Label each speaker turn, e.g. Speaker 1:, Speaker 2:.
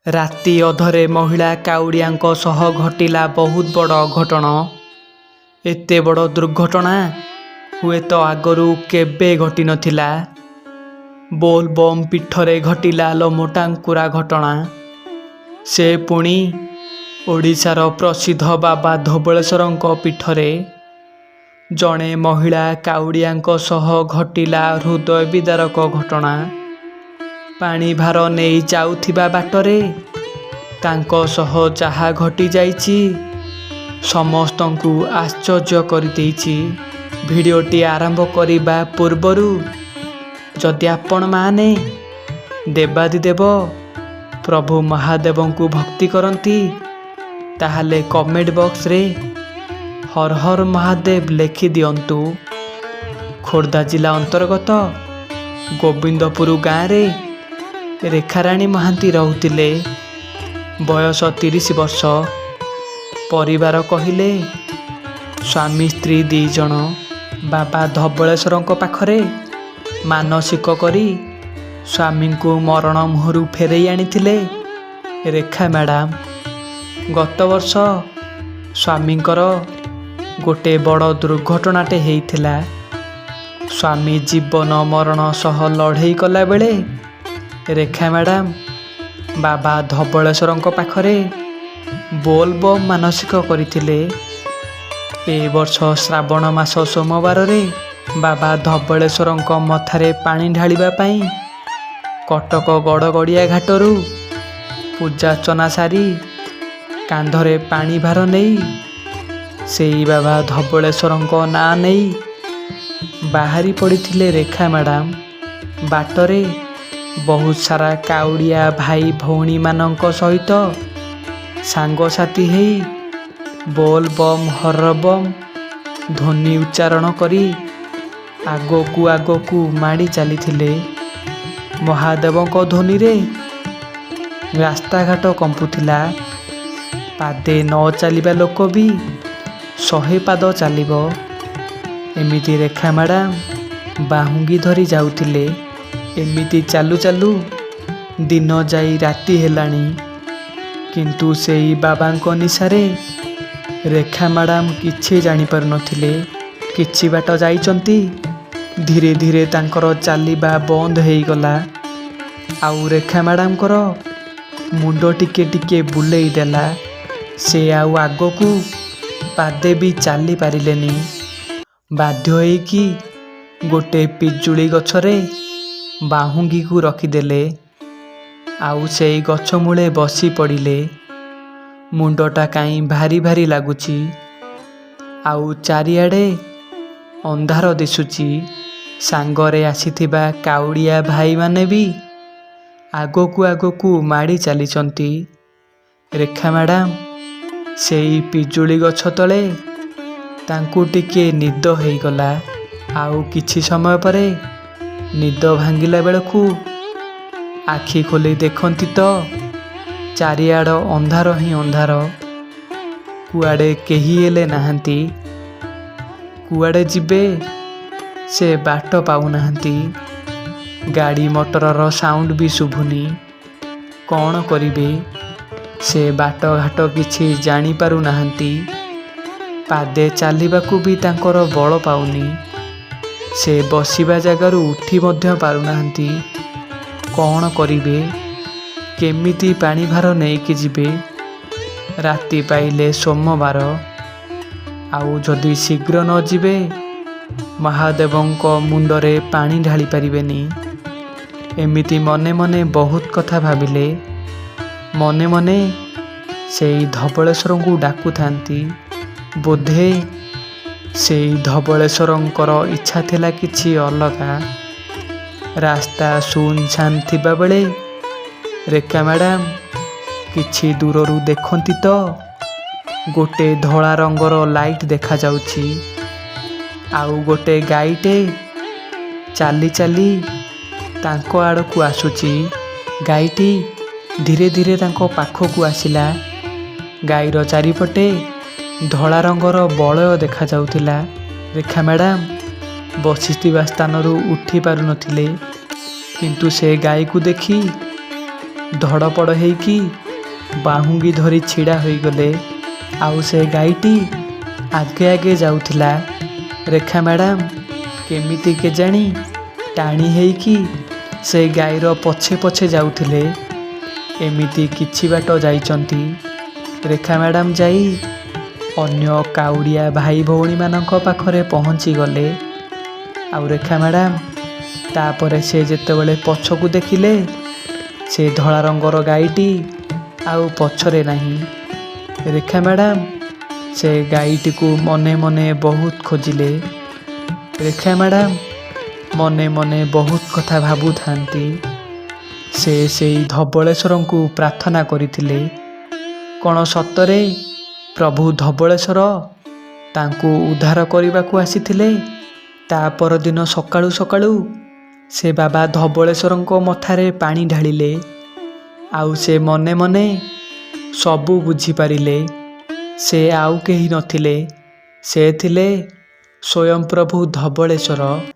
Speaker 1: ରାତି ଅଧରେ ମହିଳା କାଉଡ଼ିଆଙ୍କ ସହ ଘଟିଲା ବହୁତ ବଡ଼ ଅଘଟଣ। ଏତେ ବଡ଼ ଦୁର୍ଘଟଣା ହୁଏତ ଆଗରୁ କେବେ ଘଟିନଥିଲା। ବୋଲ୍ ବମ୍ ପୀଠରେ ଘଟିଲା ଲୋମଟାଙ୍କୁରା ଘଟଣା। ସେ ପୁଣି ଓଡ଼ିଶାର ପ୍ରସିଦ୍ଧ ବାବା ଧବଳେଶ୍ୱରଙ୍କ ପୀଠରେ। ଜଣେ ମହିଳା କାଉଡ଼ିଆଙ୍କ ସହ ଘଟିଲା ହୃଦୟ ବିଦାରକ ଘଟଣା। ପାଣି ଭାର ନେଇ ଯାଉଥିବା ବାଟରେ ତାଙ୍କ ସହ ଯାହା ଘଟିଯାଇଛି ସମସ୍ତଙ୍କୁ ଆଶ୍ଚର୍ଯ୍ୟ କରିଦେଇଛି। ଭିଡ଼ିଓଟି ଆରମ୍ଭ କରିବା ପୂର୍ବରୁ ଯଦି ଆପଣମାନେ ଦେବାଦିଦେବ ପ୍ରଭୁ ମହାଦେବଙ୍କୁ ଭକ୍ତି କରନ୍ତି ତାହେଲେ କମେଣ୍ଟ ବକ୍ସରେ ହର ହର ମହାଦେବ ଲେଖିଦିଅନ୍ତୁ। ଖୋର୍ଦ୍ଧା ଜିଲ୍ଲା ଅନ୍ତର୍ଗତ ଗୋବିନ୍ଦପୁର ଗାଁରେ ରେଖାରାଣୀ ମହାନ୍ତି ରହୁଥିଲେ। ବୟସ 30 ବର୍ଷ। ପରିବାର କହିଲେ ସ୍ୱାମୀ ସ୍ତ୍ରୀ 2 ଜଣ ବାବା ଧବଳେଶ୍ୱରଙ୍କ ପାଖରେ ମାନସିକ କରି ସ୍ୱାମୀଙ୍କୁ ମରଣ ମୁହଁରୁ ଫେରେଇ ଆଣିଥିଲେ ରେଖା ମ୍ୟାଡ଼ାମ। ଗତ ବର୍ଷ ସ୍ୱାମୀଙ୍କର ଗୋଟେ ବଡ଼ ଦୁର୍ଘଟଣାଟେ ହେଇଥିଲା। ସ୍ୱାମୀ ଜୀବନ ମରଣ ସହ ଲଢ଼େଇ କଲାବେଳେ ରେଖା ମ୍ୟାଡ଼ାମ ବାବା ଧବଳେଶ୍ୱରଙ୍କ ପାଖରେ ବୋଲ୍ ବମ୍ ମାନସିକ କରିଥିଲେ। ଏ ବର୍ଷ ଶ୍ରାବଣ ମାସ ସୋମବାରରେ ବାବା ଧବଳେଶ୍ୱରଙ୍କ ମଥାରେ ପାଣି ଢାଳିବା ପାଇଁ କଟକ ଗଡ଼ଗଡ଼ିଆ ଘାଟରୁ ପୂଜାର୍ଚ୍ଚନା ସାରି କାନ୍ଧରେ ପାଣି ଭାର ନେଇ ସେଇ ବାବା ଧବଳେଶ୍ୱରଙ୍କ ନାଁ ନେଇ ବାହାରି ପଡ଼ିଥିଲେ ରେଖା ମ୍ୟାଡ଼ାମ। ବାଟରେ ବହୁତ ସାରା କାଉଡ଼ିଆ ଭାଇ ଭଉଣୀମାନଙ୍କ ସହିତ ସାଙ୍ଗସାଥି ହେଇ ବୋଲ୍ ବମ୍ ହର ବମ୍ ଧ୍ୱନି ଉଚ୍ଚାରଣ କରି ଆଗକୁ ଆଗକୁ ମାଡ଼ି ଚାଲିଥିଲେ। ମହାଦେବଙ୍କ ଧ୍ୱନିରେ ରାସ୍ତାଘାଟ କମ୍ପୁଥିଲା। ପାଦେ ନ ଚାଲିବା ଲୋକ ବି 100 ପାଦ ଚାଲିବ। ଏମିତି ରେଖା ମ୍ୟାଡ଼ାମ ବାହୁଙ୍ଗି ଧରି ଯାଉଥିଲେ। ଏମିତି ଚାଲୁ ଚାଲୁ ଦିନ ଯାଇ ରାତି ହେଲାଣି। କିନ୍ତୁ ସେଇ ବାବାଙ୍କ ନିଶାରେ ରେଖା ମ୍ୟାଡ଼ାମ କିଛି ଜାଣିପାରୁନଥିଲେ। କିଛି ବାଟ ଯାଇଛନ୍ତି, ଧୀରେ ଧୀରେ ତାଙ୍କର ଚାଲିବା ବନ୍ଦ ହେଇଗଲା। ଆଉ ରେଖା ମ୍ୟାଡ଼ାମଙ୍କର ମୁଣ୍ଡ ଟିକେ ଟିକେ ବୁଲେଇ ଦେଲା। ସେ ଆଉ ଆଗକୁ ପାଦେ ବି ଚାଲି ପାରିଲେନି। ବାଧ୍ୟ ହେଇକି ଗୋଟେ ପିଜୁଳି ଗଛରେ ବାହୁଙ୍ଗିକୁ ରଖିଦେଲେ। ଆଉ ସେଇ ଗଛ ମୂଳେ ବସି ପଡ଼ିଲେ। ମୁଣ୍ଡଟା କାହିଁ ଭାରି ଭାରି ଲାଗୁଛି। ଆଉ ଚାରିଆଡ଼େ ଅନ୍ଧାର ଦିଶୁଛି। ସାଙ୍ଗରେ ଆସିଥିବା କାଉଡ଼ିଆ ଭାଇମାନେ ବି ଆଗକୁ ଆଗକୁ ମାଡ଼ି ଚାଲିଛନ୍ତି। ରେଖା ମ୍ୟାଡ଼ାମ ସେଇ ପିଜୁଳି ଗଛ ତଳେ ତାଙ୍କୁ ଟିକେ ନିଦ ହେଇଗଲା। ଆଉ କିଛି ସମୟ ପରେ ନିଦ ଭାଙ୍ଗିଲା ବେଳକୁ ଆଖି ଖୋଲି ଦେଖନ୍ତି ତ ଚାରିଆଡ଼ ଅନ୍ଧାର ହିଁ ଅନ୍ଧାର। କୁଆଡ଼େ କେହି ହେଲେ ନାହାନ୍ତି। କୁଆଡ଼େ ଯିବେ ସେ ବାଟ ପାଉନାହାନ୍ତି। ଗାଡ଼ି ମଟରର ସାଉଣ୍ଡ ବି ଶୁଭୁନି। କ'ଣ କରିବେ ସେ ବାଟ ଘାଟ କିଛି ଜାଣିପାରୁନାହାନ୍ତି। ପାଦେ ଚାଲିବାକୁ ବି ତାଙ୍କର ବଳ ପାଉନି। ସେ ବସିବା ଜାଗାରୁ ଉଠି ମଧ୍ୟ ପାରୁନାହାନ୍ତି। କ'ଣ କରିବେ? କେମିତି ପାଣି ଭାର ନେଇକି ଯିବେ? ରାତି ପାଇଲେ ସୋମବାର। ଆଉ ଯଦି ଶୀଘ୍ର ନ ଯିବେ ମହାଦେବଙ୍କ ମୁଣ୍ଡରେ ପାଣି ଢାଳି ପାରିବେନି। ଏମିତି ମନେ ମନେ ବହୁତ କଥା ଭାବିଲେ। ମନେ ମନେ ସେଇ ଧବଳେଶ୍ୱରଙ୍କୁ ଡାକୁଥାନ୍ତି। ବୋଧେ ସେଇ ଧବଳେଶ୍ୱରଙ୍କର ଇଚ୍ଛା ଥିଲା କିଛି ଅଲଗା। ରାସ୍ତା ସୁନସାନ୍ ଥିବାବେଳେ ରେଖା ମ୍ୟାଡ଼ାମ କିଛି ଦୂରରୁ ଦେଖନ୍ତି ତ ଗୋଟେ ଧଳା ରଙ୍ଗର ଲାଇଟ୍ ଦେଖାଯାଉଛି। ଆଉ ଗୋଟେ ଗାଈଟେ ଚାଲି ଚାଲି ତାଙ୍କ ଆଡ଼କୁ ଆସୁଛି। ଗାଈଟି ଧୀରେ ଧୀରେ ତାଙ୍କ ପାଖକୁ ଆସିଲା। ଗାଈର ଚାରିପଟେ ଧଳା ରଙ୍ଗର ବଳୟ ଦେଖାଯାଉଥିଲା। ରେଖା ମ୍ୟାଡ଼ାମ ବସିଥିବା ସ୍ଥାନରୁ ଉଠି ପାରୁନଥିଲେ। କିନ୍ତୁ ସେ ଗାଈକୁ ଦେଖି ଧଡ଼ପଡ଼ ହେଇକି ବାହୁଙ୍ଗି ଧରି ଛିଡ଼ା ହୋଇଗଲେ। ଆଉ ସେ ଗାଈଟି ଆଗେ ଆଗେ ଯାଉଥିଲା। ରେଖା ମ୍ୟାଡ଼ାମ କେମିତି କେଜାଣି ଟାଣି ହେଇକି ସେ ଗାଈର ପଛେ ପଛେ ଯାଉଥିଲେ। ଏମିତି କିଛି ବାଟ ଯାଇଛନ୍ତି। ରେଖା ମ୍ୟାଡ଼ାମ ଯାଇ ଅନ୍ୟ କାଉଡ଼ିଆ ଭାଇ ଭଉଣୀମାନଙ୍କ ପାଖରେ ପହଞ୍ଚିଗଲେ। ଆଉ ରେଖା ମ୍ୟାଡ଼ାମ ତାପରେ ସେ ଯେତେବେଳେ ପଛକୁ ଦେଖିଲେ, ସେ ଧଳା ରଙ୍ଗର ଗାଈଟି ଆଉ ପଛରେ ନାହିଁ। ରେଖା ମ୍ୟାଡ଼ାମ ସେ ଗାଈଟିକୁ ମନେ ମନେ ବହୁତ ଖୋଜିଲେ। ରେଖା ମ୍ୟାଡ଼ାମ ମନେ ମନେ ବହୁତ କଥା ଭାବୁଥାନ୍ତି। ସେ ସେଇ ଧବଳେଶ୍ୱରଙ୍କୁ ପ୍ରାର୍ଥନା କରିଥିଲେ। କ'ଣ ସତରେ ପ୍ରଭୁ ଧବଳେଶ୍ୱର ତାଙ୍କୁ ଉଦ୍ଧାର କରିବାକୁ ଆସିଥିଲେ? ତା ପରଦିନ ସକାଳୁ ସକାଳୁ ସେ ବାବା ଧବଳେଶ୍ୱରଙ୍କ ମଥାରେ ପାଣି ଢାଳିଲେ। ଆଉ ସେ ମନେ ମନେ ସବୁ ବୁଝିପାରିଲେ। ସେ ଆଉ କେହି ନଥିଲେ, ସେ ଥିଲେ ସ୍ୱୟଂ ପ୍ରଭୁ ଧବଳେଶ୍ୱର।